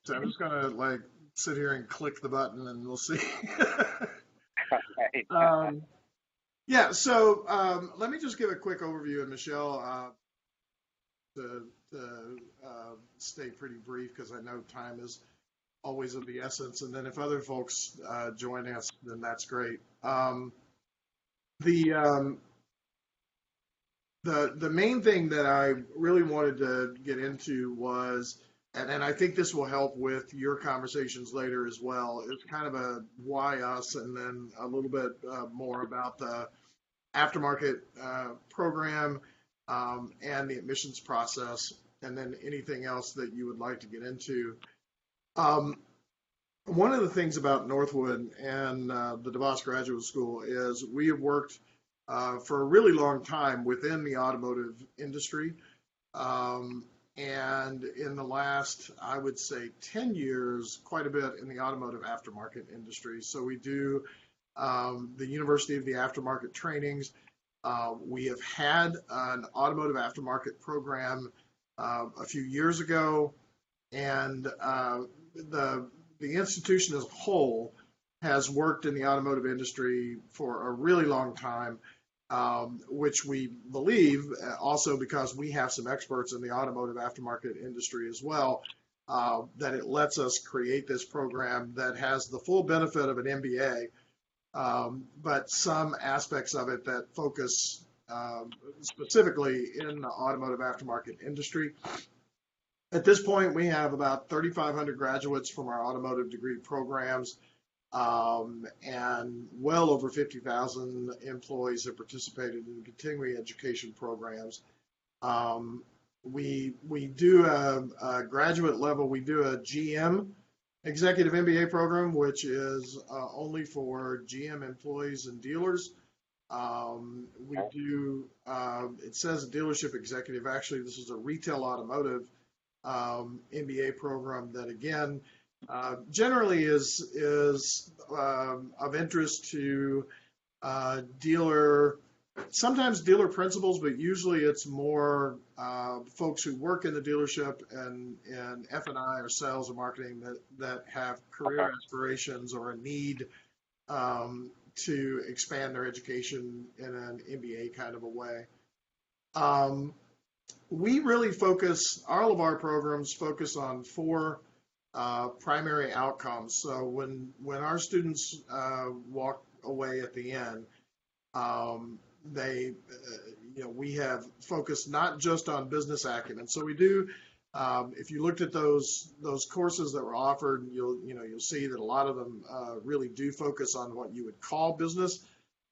So I'm just gonna like sit here and click the button and we'll see. Right. um, yeah, so let me just give a quick overview, and Michelle, to stay pretty brief because I know time is always of the essence. And then if other folks join us, then that's great. The um, the main thing that I really wanted to get into was, and I think this will help with your conversations later as well, is kind of a why us, and then a little bit more about the aftermarket program and the admissions process, and then anything else that you would like to get into. Um, One of the things about Northwood and the DeVos Graduate School is we have worked for a really long time within the automotive industry. Um, and in the last, I would say, 10 years, quite a bit in the automotive aftermarket industry. So we do the University of the Aftermarket trainings. We have had an automotive aftermarket program a few years ago, and the institution as a whole has worked in the automotive industry for a really long time, which we believe also because we have some experts in the automotive aftermarket industry as well, that it lets us create this program that has the full benefit of an MBA, but some aspects of it that focus specifically in the automotive aftermarket industry. At this point, we have about 3,500 graduates from our automotive degree programs, and well over 50,000 employees have participated in continuing education programs. We do a graduate level, we do a GM executive MBA program, which is only for GM employees and dealers. We do, it says dealership executive. Actually, this is a retail automotive MBA program that, again, generally is of interest to dealer, sometimes dealer principals, but usually it's more folks who work in the dealership and in F&I or sales or marketing that have career aspirations or a need to expand their education in an MBA kind of a way. We really focus, all of our programs focus on four primary outcomes. So when our students walk away at the end, they, we have focused not just on business acumen. So we do, if you looked at those courses that were offered, you'll see that a lot of them really do focus on what you would call business.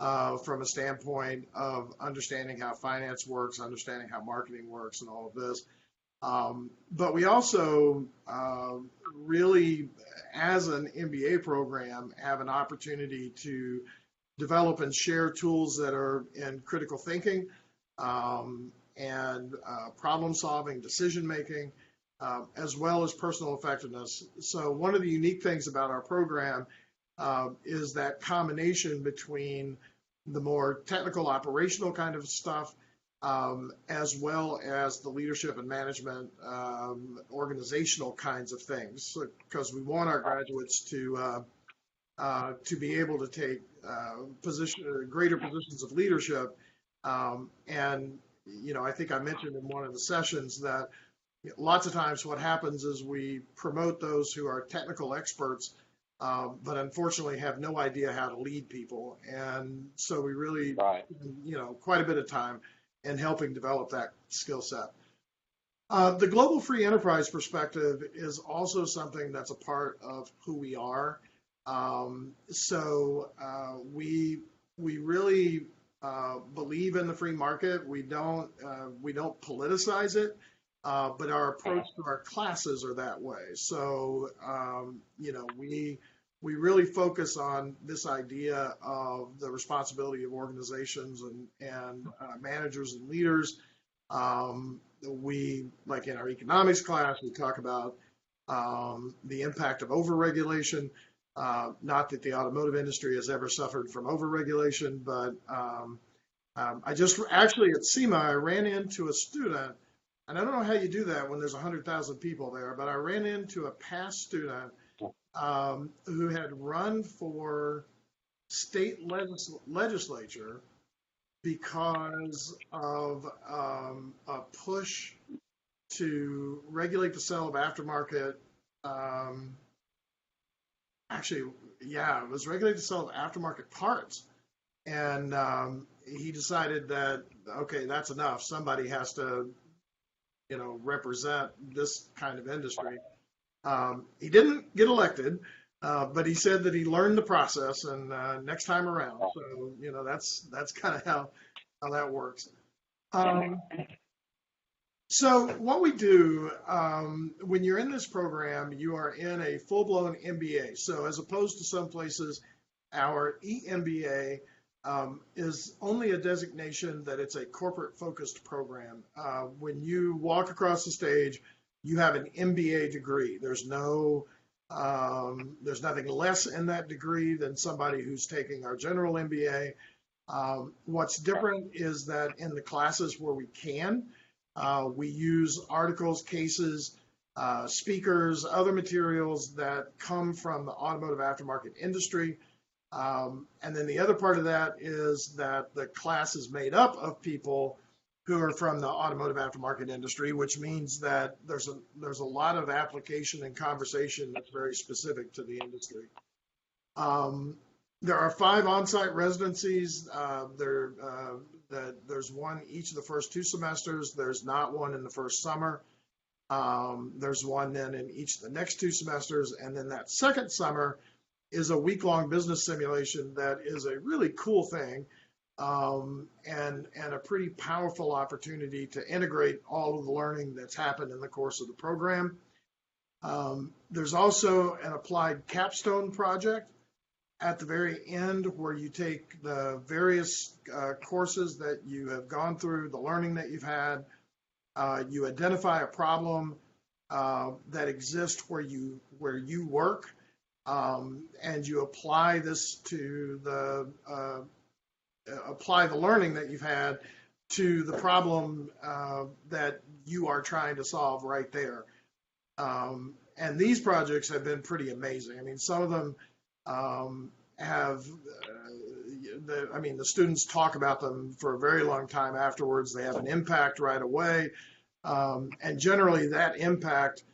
From a standpoint of understanding how finance works, understanding how marketing works, and all of this. But we also really, as an MBA program, have an opportunity to develop and share tools that are in critical thinking and problem solving, decision making, as well as personal effectiveness. So one of the unique things about our program is that combination between the more technical operational kind of stuff, as well as the leadership and management organizational kinds of things, because we want our graduates to be able to take greater positions of leadership. And I think I mentioned in one of the sessions that lots of times what happens is we promote those who are technical experts, but unfortunately have no idea how to lead people. And so we really, quite a bit of time in helping develop that skill set. The global free enterprise perspective is also something that's a part of who we are. We really believe in the free market. We don't politicize it. But our approach to our classes are that way. So, we really focus on this idea of the responsibility of organizations and managers and leaders. We, like in our economics class, we talk about the impact of overregulation. Not that the automotive industry has ever suffered from overregulation, but I just actually at SEMA, I ran into a student And I don't know how you do that when there's 100,000 people there, but I ran into a past student who had run for state legislature because of a push to regulate the sale of aftermarket. Um, Actually, yeah, it was regulate the sale of aftermarket parts. And he decided that, okay, that's enough. Somebody has to, represent this kind of industry. He didn't get elected, but he said that he learned the process and next time around. So, that's kind of how that works. Um, so what we do when you're in this program, you are in a full-blown MBA. So as opposed to some places, our EMBA is only a designation that it's a corporate-focused program. When you walk across the stage, you have an MBA degree. There's nothing less in that degree than somebody who's taking our general MBA. What's different is that in the classes where we can, we use articles, cases, speakers, other materials that come from the automotive aftermarket industry. And then the other part of that is that the class is made up of people who are from the automotive aftermarket industry, which means that there's a lot of application and conversation that's very specific to the industry. There are 5 on-site residencies. There's one each of the first 2 semesters. There's not one in the first summer. There's one then in each of the next 2 semesters. And then that second summer is a week-long business simulation that is a really cool thing and a pretty powerful opportunity to integrate all of the learning that's happened in the course of the program. There's also an applied capstone project at the very end where you take the various courses that you have gone through, the learning that you've had, you identify a problem that exists where you work, and you apply this to apply the learning that you've had to the problem that you are trying to solve right there. And these projects have been pretty amazing. I mean, some of them the students talk about them for a very long time afterwards. They have an impact right away. And generally that impact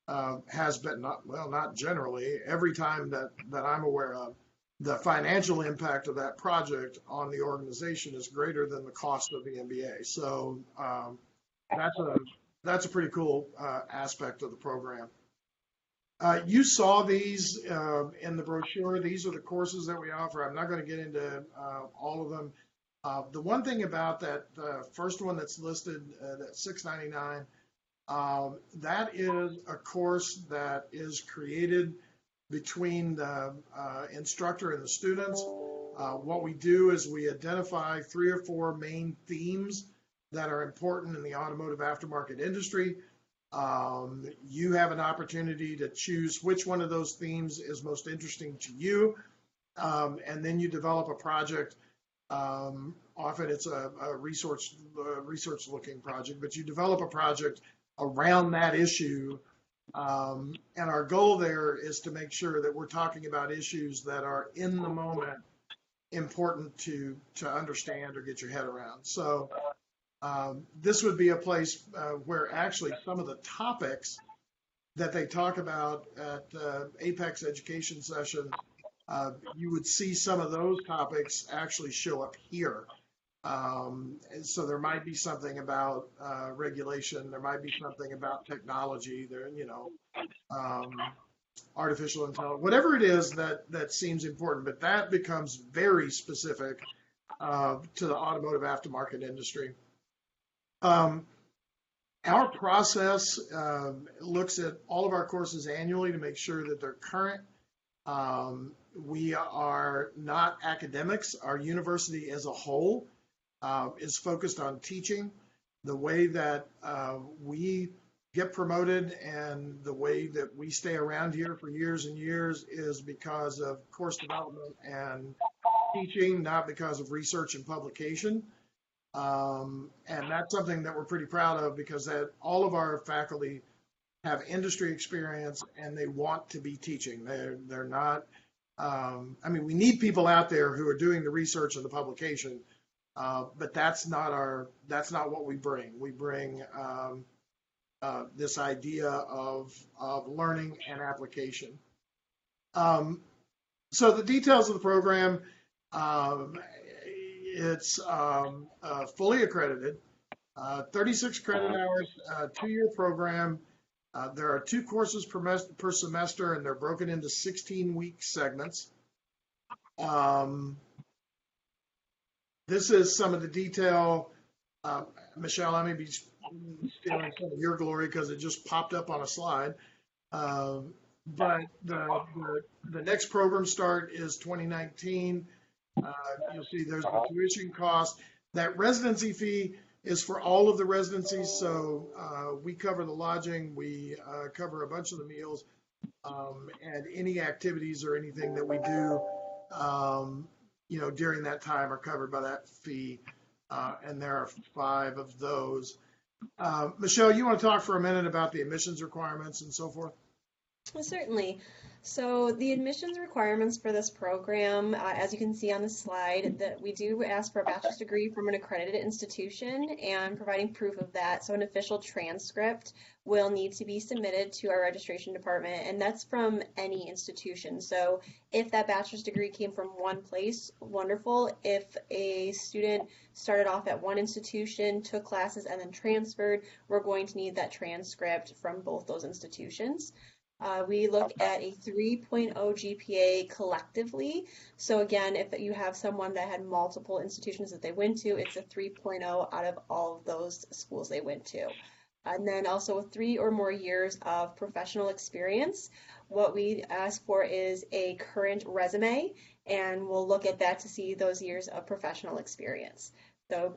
has been, not generally, every time that I'm aware of, the financial impact of that project on the organization is greater than the cost of the MBA. So that's a pretty cool aspect of the program. You saw these in the brochure. These are the courses that we offer. I'm not going to get into all of them. The one thing about that first one that's listed, that $699, that is a course that is created between the instructor and the students. What we do is we identify 3 or 4 main themes that are important in the automotive aftermarket industry. You have an opportunity to choose which one of those themes is most interesting to you, and then you develop a project. Often it's a research looking project, but you develop a project around that issue. And our goal there is to make sure that we're talking about issues that are in the moment important to understand or get your head around. So this would be a place where actually some of the topics that they talk about at AAPEX education session, you would see some of those topics actually show up here. And so there might be something about regulation, there might be something about technology, artificial intelligence, whatever it is that seems important, but that becomes very specific to the automotive aftermarket industry. Our process looks at all of our courses annually to make sure that they're current. We are not academics. Our university as a whole is focused on teaching. The way that we get promoted and the way that we stay around here for years and years is because of course development and teaching, not because of research and publication. And that's something that we're pretty proud of because that all of our faculty have industry experience and they want to be teaching. They're not. I mean, we need people out there who are doing the research and the publication, but that's not what we bring. We bring this idea of learning and application. So the details of the program, um, it's fully accredited, 36 credit Uh-huh. hours, 2-year program. There are 2 courses per semester, and they're broken into 16-week segments. This is some of the detail. Michelle, I may be stealing some of your glory because it just popped up on a slide. But the next program start is 2019. You'll see there's the Uh-huh. tuition cost. That residency fee is for all of the residencies. So we cover the lodging, we cover a bunch of the meals, and any activities or anything that we do, during that time are covered by that fee. And there are 5 of those. Michelle, you want to talk for a minute about the admissions requirements and so forth? Well, certainly. So the admissions requirements for this program, as you can see on the slide, that we do ask for a bachelor's degree from an accredited institution and providing proof of that. So an official transcript will need to be submitted to our registration department, and that's from any institution. So if that bachelor's degree came from one place, wonderful. If a student started off at one institution, took classes, and then transferred, we're going to need that transcript from both those institutions. We look at a 3.0 GPA collectively. So again, if you have someone that had multiple institutions that they went to, it's a 3.0 out of all of those schools they went to. And then also 3 or more years of professional experience. What we ask for is a current resume, and we'll look at that to see those years of professional experience. So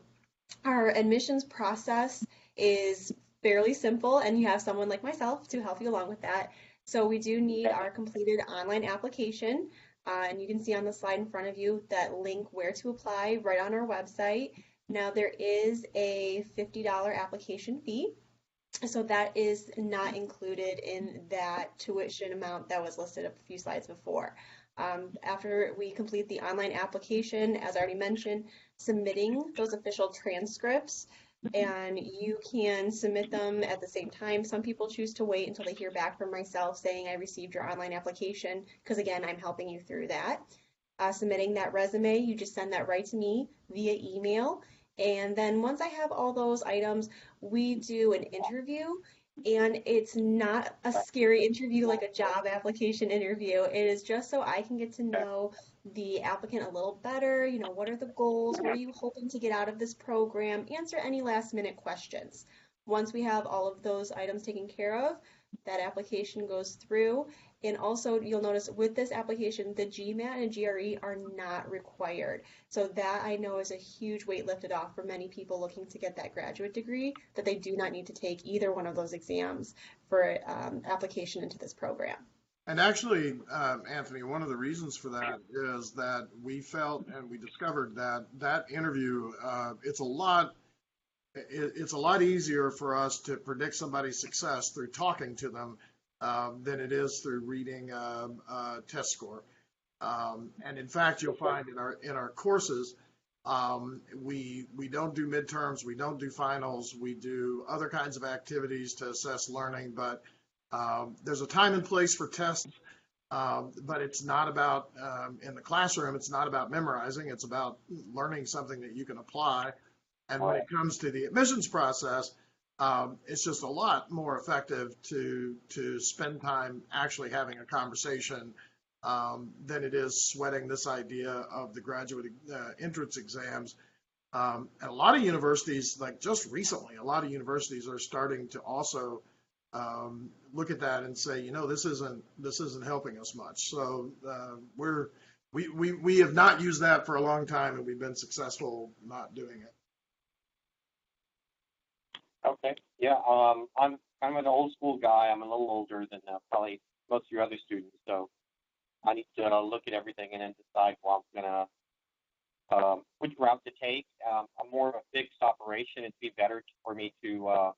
our admissions process is fairly simple, and you have someone like myself to help you along with that. So we do need Okay. our completed online application, and you can see on the slide in front of you that link where to apply right on our website. Now there is a $50 application fee, so that is not included in that tuition amount that was listed a few slides before. After we complete the online application, as I already mentioned, submitting those official transcripts, and you can submit them at the same time. Some people choose to wait until they hear back from myself saying I received your online application, because again, I'm helping you through that. Submitting that resume, you just send that right to me via email. And then once I have all those items, we do an interview. And it's not a scary interview like a job application interview. It is just so I can get to know the applicant a little better. You know, what are the goals? What are you hoping to get out of this program? Answer any last minute questions. Once we have all of those items taken care of, that application goes through. And also, you'll notice with this application, the GMAT and GRE are not required. So that I know is a huge weight lifted off for many people looking to get that graduate degree, that they do not need to take either one of those exams for application into this program. And actually, Anthony, one of the reasons for that is that we felt and we discovered that interview, it's a lot easier for us to predict somebody's success through talking to them than it is through reading a test score. And in fact, you'll find in our courses, we don't do midterms, we don't do finals, we do other kinds of activities to assess learning, but there's a time and place for tests, but it's not about, in the classroom, it's not about memorizing, it's about learning something that you can apply. And when it comes to the admissions process, it's just a lot more effective to spend time actually having a conversation than it is sweating this idea of the graduate entrance exams. And a lot of universities, like just recently, a lot of universities are starting to also look at that and say, this isn't helping us much. So we have not used that for a long time, and we've been successful not doing it. Okay. Yeah. I'm an old school guy. I'm a little older than probably most of your other students, so I need to look at everything and then decide what I'm gonna which route to take. I'm more of a fixed operation. It'd be better for me to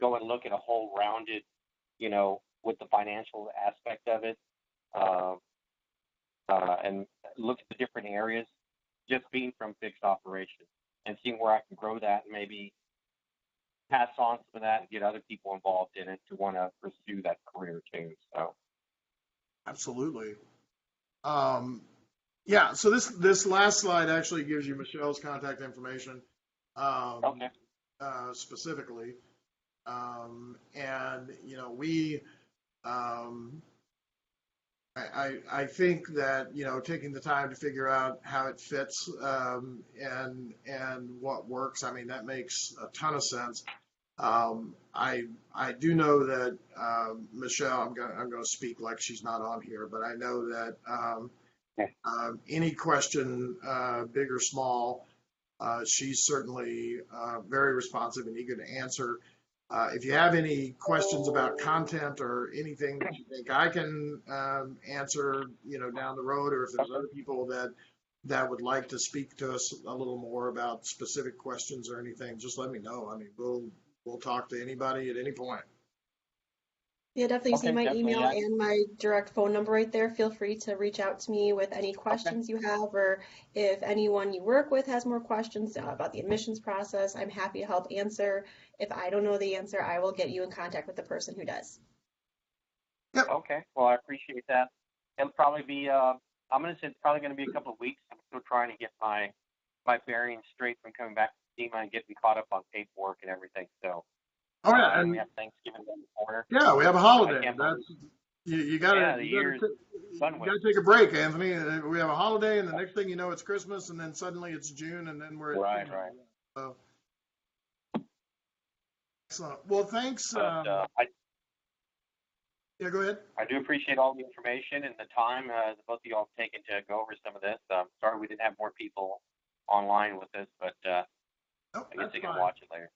go and look at a whole rounded, with the financial aspect of it, and look at the different areas, just being from fixed operation and seeing where I can grow that and maybe pass on some of that and get other people involved in it to want to pursue that career too. So. Absolutely. Yeah, so this last slide actually gives you Michelle's contact information, Okay. specifically. And we, I think that taking the time to figure out how it fits, and what works. I mean, that makes a ton of sense. I do know that Michelle. I'm gonna speak like she's not on here, but I know that any question, big or small, she's certainly very responsive and eager to answer. If you have any questions about content or anything that you think I can answer, down the road, or if there's other people that would like to speak to us a little more about specific questions or anything, just let me know. I mean, we'll talk to anybody at any point. Yeah, definitely see Okay, my definitely, email yeah. and my direct phone number right there. Feel free to reach out to me with any questions you have, or if anyone you work with has more questions about the admissions process, I'm happy to help answer. If I don't know the answer, I will get you in contact with the person who does. Yep. Okay. Well, I appreciate that. It'll probably be, I'm going to say it's probably going to be a couple of weeks. I'm still trying to get my bearings straight from coming back to SEMA and getting caught up on paperwork and everything. So, Oh yeah, and we have Thanksgiving in the corner. yeah, we have a holiday. can't That's you gotta Yeah, the you year's done with. gotta take a break, Anthony. We have a holiday, and the next thing you know, it's Christmas, and then suddenly it's June, and then we're at Right, SEMA. right. So excellent. Well, thanks. But Yeah, go ahead. I do appreciate all the information and the time that both of you all have taken to go over some of this. Sorry we didn't have more people online with us, but Nope, I guess that's they can fine. watch it later.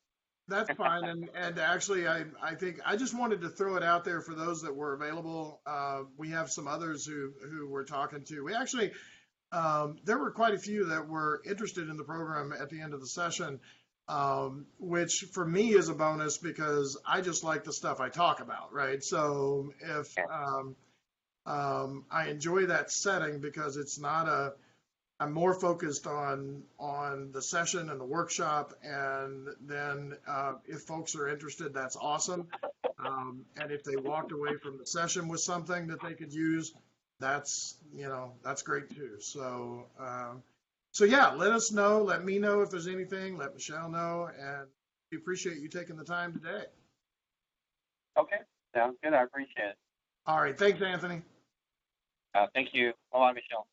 That's fine. And actually, I think I just wanted to throw it out there for those that were available. We have some others who we're talking to. We actually, there were quite a few that were interested in the program at the end of the session, which for me is a bonus because I just like the stuff I talk about, right? So if I enjoy that setting because it's not I'm more focused on the session and the workshop, and then if folks are interested, that's awesome. And if they walked away from the session with something that they could use, that's great too. So yeah, let us know. Let me know if there's anything. Let Michelle know, and we appreciate you taking the time today. Okay, sounds good. I appreciate it. All right, thanks, Anthony. Thank you. Bye, Michelle.